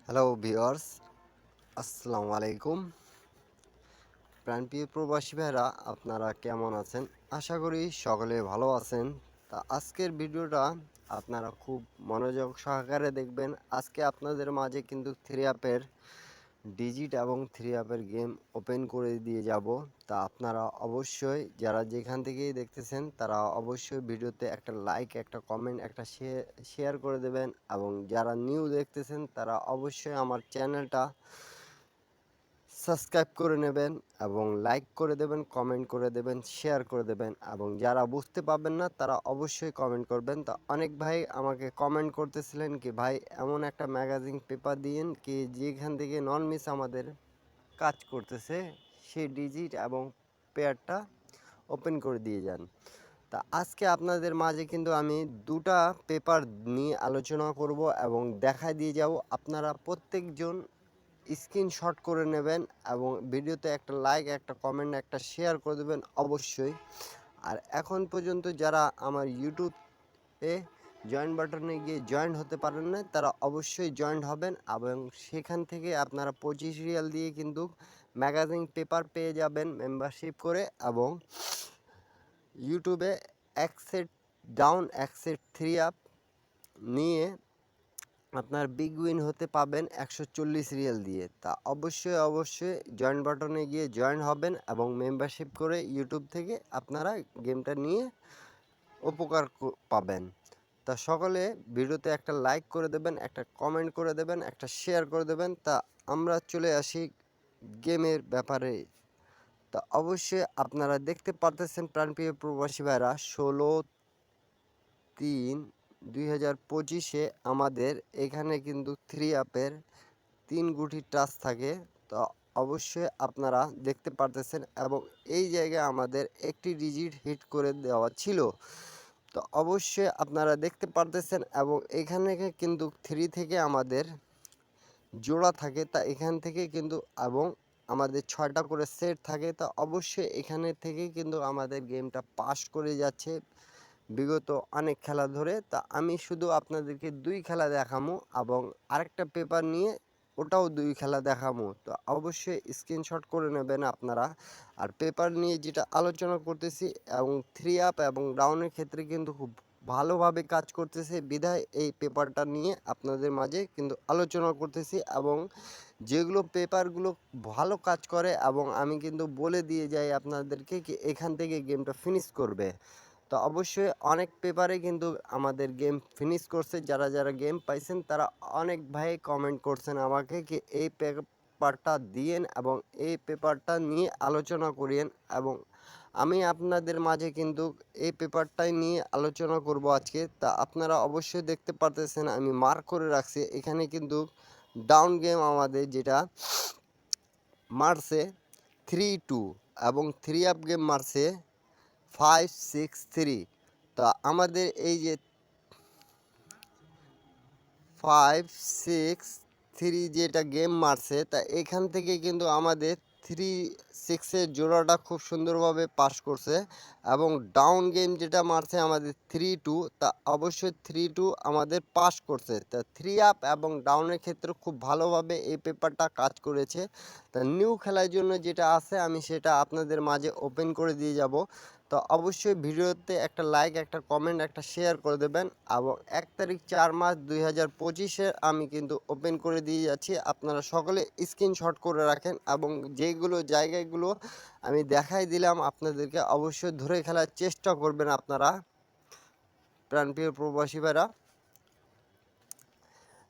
Hello viewers, আসসালামু আলাইকুম। প্রাণপ্রিয় প্রবাসী ভাইরা, আপনারা কেমন আছেন? আশা করি সকলে ভালো আছেন। তা আজকের ভিডিওটা আপনারা খুব মনোযোগ সহকারে দেখবেন। আজকে আপনাদের মাঝে কিন্তু থ্রি আপের ডিজিট এবং থ্রি আপের গেম ওপেন করে দিয়ে যাব। তা আপনারা অবশ্যই যারা যেখান থেকেই দেখতেছেন তারা অবশ্যই ভিডিওতে একটা লাইক, একটা কমেন্ট, একটা শেয়ার করে দেবেন এবং যারা নিউ দেখতেছেন তারা অবশ্যই আমার চ্যানেলটা সাবস্ক্রাইব করে নেবেন এবং লাইক করে দেবেন, কমেন্ট করে দেবেন, শেয়ার করে দেবেন এবং যারা বুঝতে পারবেন না তারা অবশ্যই কমেন্ট করবেন। তা অনেক ভাই আমাকে কমেন্ট করতেছিলেন কি ভাই এমন একটা ম্যাগাজিন পেপার দিয়েন কি যেখান থেকে নন মিস আমাদের কাজ করতেছে সেই ডিজিট এবং পেয়ারটা ওপেন করে দিয়ে যান। তা আজকে আপনাদের মাঝে কিন্তু আমি দুটা পেপার নিয়ে আলোচনা করব এবং দেখায় দিয়ে যাব। আপনারা প্রত্যেকজন স্ক্রিনশট করে নেবেন এবং ভিডিওতে একটা লাইক, একটা কমেন্ট, একটা শেয়ার করে দেবেন অবশ্যই। আর এখন পর্যন্ত যারা আমার ইউটিউবে জয়েন বাটনে গিয়ে জয়েন হতে পারেন না তারা অবশ্যই জয়েন হবেন এবং সেখান থেকে আপনারা 25 রিয়াল দিয়ে কিন্তু ম্যাগাজিন পেপার পেয়ে যাবেন মেম্বারশিপ করে এবং ইউটিউবে এক সেট ডাউন, এক সেট থ্রি আপ নিয়ে আপনার বিগ উইন হতে পাবেন 140 রিয়াল দিয়ে। তা অবশ্যই জয়েন বাটনে গিয়ে জয়েন হবেন এবং মেম্বারশিপ করে ইউটিউব থেকে আপনারা গেমটা নিয়ে উপকার পাবেন। তা সকলে ভিডিওতে একটা লাইক করে দেবেন, একটা কমেন্ট করে দেবেন, একটা শেয়ার করে দেবেন। তা আমরা চলে আসি গেমের ব্যাপারে। তা অবশ্যই আপনারা দেখতে পারতেছেন প্রাণপ্রিয় প্রবাসী ভাইরা 16/3/2025 আমাদের এখানে কিন্তু থ্রি আপের 3 গুটি টাচ থাকে। তো অবশ্যই আপনারা দেখতে পারতেছেন এবং এই জায়গায় আমাদের একটি ডিজিট হিট করে দেওয়া ছিল। তো অবশ্যই আপনারা দেখতে পারতেছেন এবং এখানে কিন্তু 3 থেকে আমাদের জোড়া থাকে। তা এখান থেকে কিন্তু এবং আমাদের 6টা করে সেট থাকে। তা অবশ্যই এখানে থেকে কিন্তু আমাদের গেমটা পাস করে যাচ্ছে বিগত অনেক খেলা ধরে। তা আমি শুধু আপনাদেরকে 2 খেলা দেখামু এবং আরেকটা পেপার নিয়ে ওটাও 2 খেলা দেখামু। তো অবশ্যই স্ক্রিনশট করে নেবেন আপনারা। আর পেপার নিয়ে যেটা আলোচনা করতেছি এবং থ্রি আপ এবং ডাউনের ক্ষেত্রে কিন্তু খুব ভালোভাবে কাজ করতেছে বিধায় এই পেপারটা নিয়ে আপনাদের মাঝে কিন্তু আলোচনা করতেছি এবং যেগুলো পেপারগুলো ভালো কাজ করে এবং আমি কিন্তু বলে দিয়ে যাই আপনাদেরকে কি এখান থেকে গেমটা ফিনিশ করবে। তো অবশ্যই অনেক পেপারে কিন্তু আমাদের গেম ফিনিশ করছে। যারা গেম পাইছেন তারা অনেক ভাই কমেন্ট করছেন আমাকে কি এই পেপারটা দিয়েন এবং এই পেপারটা নিয়ে আলোচনা করিয়েন এবং আমি আপনাদের মাঝে কিন্তু এই পেপারটাই নিয়ে আলোচনা করব আজকে। তা আপনারা অবশ্যই দেখতে পারতেছেন আমি মার্ক করে রাখছি এখানে কিন্তু ডাউন গেম আমাদের যেটা মারছে 3-2 এবং থ্রি আপ গেম মারছে 5-6-3। তা আমাদের এই যে 5-6-3 যেটা গেম মারছে তা এখান থেকে কিন্তু আমাদের 3-6-এর জোড়াটা খুব সুন্দরভাবে পাস করছে এবং ডাউন গেম যেটা মারছে আমাদের 3-2। তা অবশ্যই 3-2 আমাদের পাস করছে। তা থ্রি আপ এবং ডাউনের ক্ষেত্রে খুব ভালোভাবে এই পেপারটা কাজ করেছে। তা নিউ খেলার জন্য যেটা আছে আমি সেটা আপনাদের মাঝে ওপেন করে দিয়ে যাব। তো অবশ্যই ভিডিওতে একটা লাইক, একটা কমেন্ট, একটা শেয়ার করে দেবেন এবং 1 তারিখ 4 মাস 2025 আমি কিন্তু ওপেন করে দিয়ে যাচ্ছি। আপনারা সকলে স্ক্রিনশট করে রাখেন এবং যেগুলো জায়গাগুলো আমি দেখাই দিলাম আপনাদেরকে অবশ্যই ধরে খেলার চেষ্টা করবেন আপনারা প্রাণপ্রিয় প্রবাসী ভাইরা।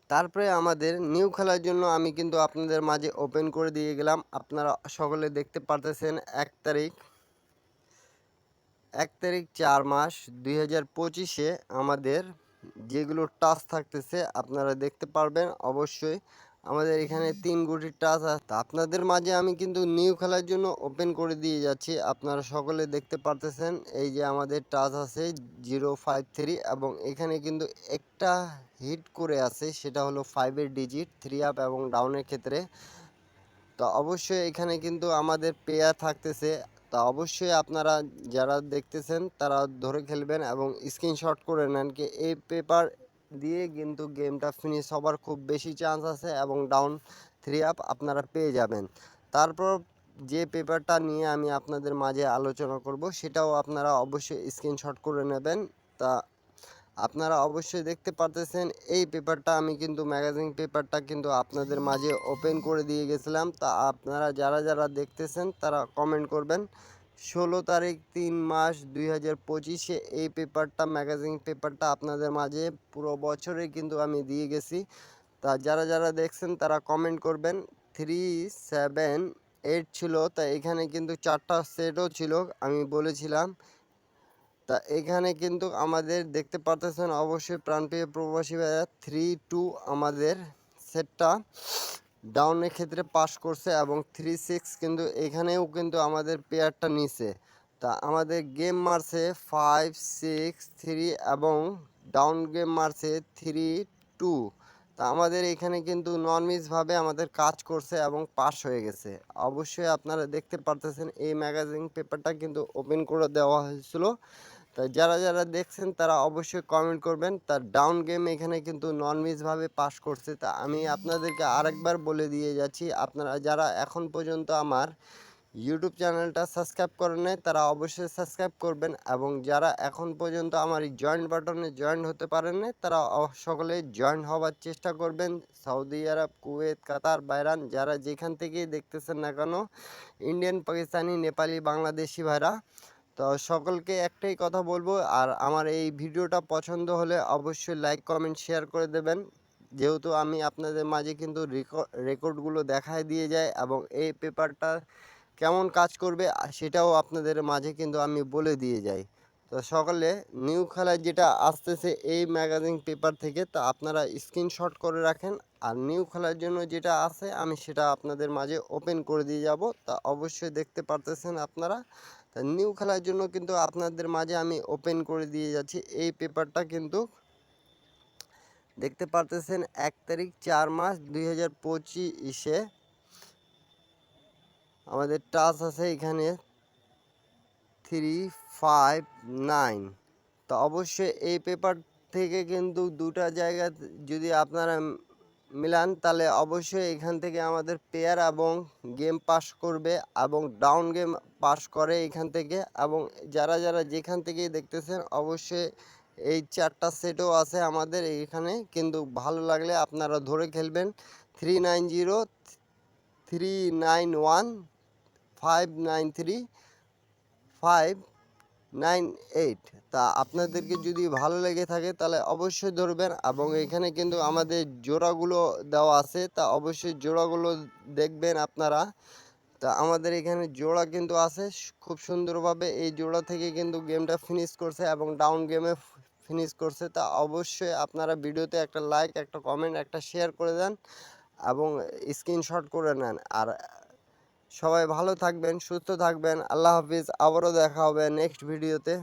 তারপরে আমাদের নিউ খেলার জন্য আমি কিন্তু আপনাদের মাঝে ওপেন করে দিয়ে গেলাম। আপনারা সকলে দেখতে পারতেছেন 1 তারিখ 4 মাস 2025 আমাদের যেগুলো টাচ থাকতেছে আপনারা দেখতে পারবেন অবশ্যই। আমাদের এখানে 3 গুটি টাচ আছে। আপনাদের মাঝে আমি কিন্তু নিউ খেলার জন্য ওপেন করে দিয়ে যাচ্ছি। আপনারা সকলে দেখতে পারতেছেন এই যে আমাদের টাচ আছে 053 এবং এখানে কিন্তু একটা হিট করে আছে সেটা হলো 5-এর ডিজিট থ্রি আপ এবং ডাউনের ক্ষেত্রে। তো অবশ্যই এখানে কিন্তু আমাদের পেয়ার থাকতেছে। তা অবশ্যই আপনারা যারা দেখতেছেন তারা ধরে খেলবেন এবং স্ক্রিনশট করে নেন কি এই পেপার দিয়ে কিন্তু গেমটা ফিনিশ হবার খুব বেশি চান্স আছে এবং ডাউন 3 আপ আপনারা পেয়ে যাবেন। তারপর যে পেপারটা নিয়ে আমি আপনাদের মাঝে আলোচনা করব সেটাও আপনারা অবশ্যই স্ক্রিনশট করে নেবেন। তা আপনারা অবশ্যই দেখতে পারতেছেন এই পেপারটা আমি কিন্তু ম্যাগাজিন পেপারটা কিন্তু আপনাদের মাঝে ওপেন করে দিয়ে গেছিলাম। তা আপনারা যারা যারা দেখতেছেন তারা কমেন্ট করবেন। 16 তারিখ 3 মাস 2025-এ এই পেপারটা ম্যাগাজিন পেপারটা আপনাদের মাঝে পুরো বছরে কিন্তু আমি দিয়ে গেছি। তা যারা যারা দেখছেন তারা কমেন্ট করবেন। 378 ছিল, তা এখানে কিন্তু 4টা সেটও ছিল আমি বলেছিলাম। তা এখানে কিন্তু আমাদের দেখতে পারতেছেন অবশ্যই প্রাণপ্রিয় প্রবাসী ভাইয়া 3-2 আমাদের সেটটা ডাউনের ক্ষেত্রে পাস করছে এবং 3-6 কিন্তু এখানেও কিন্তু আমাদের পেয়ারটা নিছে। তা আমাদের গেম মারছে 5-6-3 এবং ডাউন গেম মারছে 3-2। তা আমাদের এখানে কিন্তু নন মিসভাবে আমাদের কাজ করছে এবং পাস হয়ে গেছে। অবশ্যই আপনারা দেখতে পারতেছেন এই ম্যাগাজিন পেপারটা কিন্তু ওপেন করে দেওয়া হয়েছিল। তাই যারা যারা দেখছেন তারা অবশ্যই কমেন্ট করবেন। তার ডাউন গেম এখানে কিন্তু নন মিসভাবে পাস করছে। তা আমি আপনাদেরকে আরেকবার বলে দিয়ে যাচ্ছি, আপনারা যারা এখন পর্যন্ত আমার ইউটিউব চ্যানেলটা সাবস্ক্রাইব করেন নাই তারা অবশ্যই সাবস্ক্রাইব করবেন এবং যারা এখন পর্যন্ত আমার এই জয়েন্ট বাটনে জয়েন হতে পারেন নাই তারা সকলে জয়েন হওয়ার চেষ্টা করবেন। সৌদি আরব, কুয়েত, কাতার, বাহরাইন যারা যেখান থেকেই দেখতেছেন না কেন, ইন্ডিয়ান, পাকিস্তানি, নেপালি, বাংলাদেশি ভাইরা, তো সকলকে একটাই কথা বলবো, আর আমার এই ভিডিওটা পছন্দ হলে অবশ্যই লাইক কমেন্ট শেয়ার করে দেবেন। যেহেতু আমি আপনাদের মাঝে কিন্তু রেকর্ডগুলো দেখায় দিয়ে যাই এবং এই পেপারটা কেমন কাজ করবে সেটাও আপনাদের মাঝে কিন্তু আমি বলে দিয়ে যাই। তো সকালে নিউ খেলায় যেটা আসতেছে এই ম্যাগাজিন পেপার থেকে, তা আপনারা স্ক্রিনশট করে রাখেন। আর নিউ খেলার জন্য যেটা আছে আমি সেটা আপনাদের মাঝে ওপেন করে দিয়ে যাব। তা অবশ্যই দেখতে পারতেছেন আপনারা। তা নিউ খেলার জন্য কিন্তু আপনাদের মাঝে আমি ওপেন করে দিয়ে যাচ্ছি এই পেপারটা কিন্তু দেখতে পারতেছেন 1 তারিখ 4 মাস 2025-এ আমাদের টাচ আছে এখানে 359। তো অবশ্যই এই পেপার থেকে কিন্তু দুটা জায়গা যদি আপনারা মিলান তাহলে অবশ্যই এখান থেকে আমাদের পেয়ার এবং গেম পাস করবে এবং ডাউন গেম পাস করে এখান থেকে। এবং যারা যারা যেখান থেকেই দেখতেছেন অবশ্যই এই 4টা সেটও আছে আমাদের এখানে, কিন্তু ভালো লাগলে আপনারা ধরে খেলবেন। 390 391 593 598। তা আপনাদেরকে যদি ভালো লেগে থাকে তাহলে অবশ্যই ধরবেন এবং এখানে কিন্তু আমাদের জোড়াগুলো দেওয়া আছে, তা অবশ্যই জোড়াগুলো দেখবেন আপনারা। তা আমাদের এখানে জোড়া কিন্তু আছে খুব সুন্দরভাবে, এই জোড়া থেকে কিন্তু গেমটা ফিনিশ করছে এবং ডাউন গেমে ফিনিশ করছে। তা অবশ্যই আপনারা ভিডিওতে একটা লাইক, একটা কমেন্ট, একটা শেয়ার করে দেন এবং স্ক্রিনশট করে নেন। আর সবাই ভালো থাকবেন, সুস্থ থাকবেন। আল্লাহ হাফিজ। আবারও দেখা হবে নেক্সট ভিডিওতে।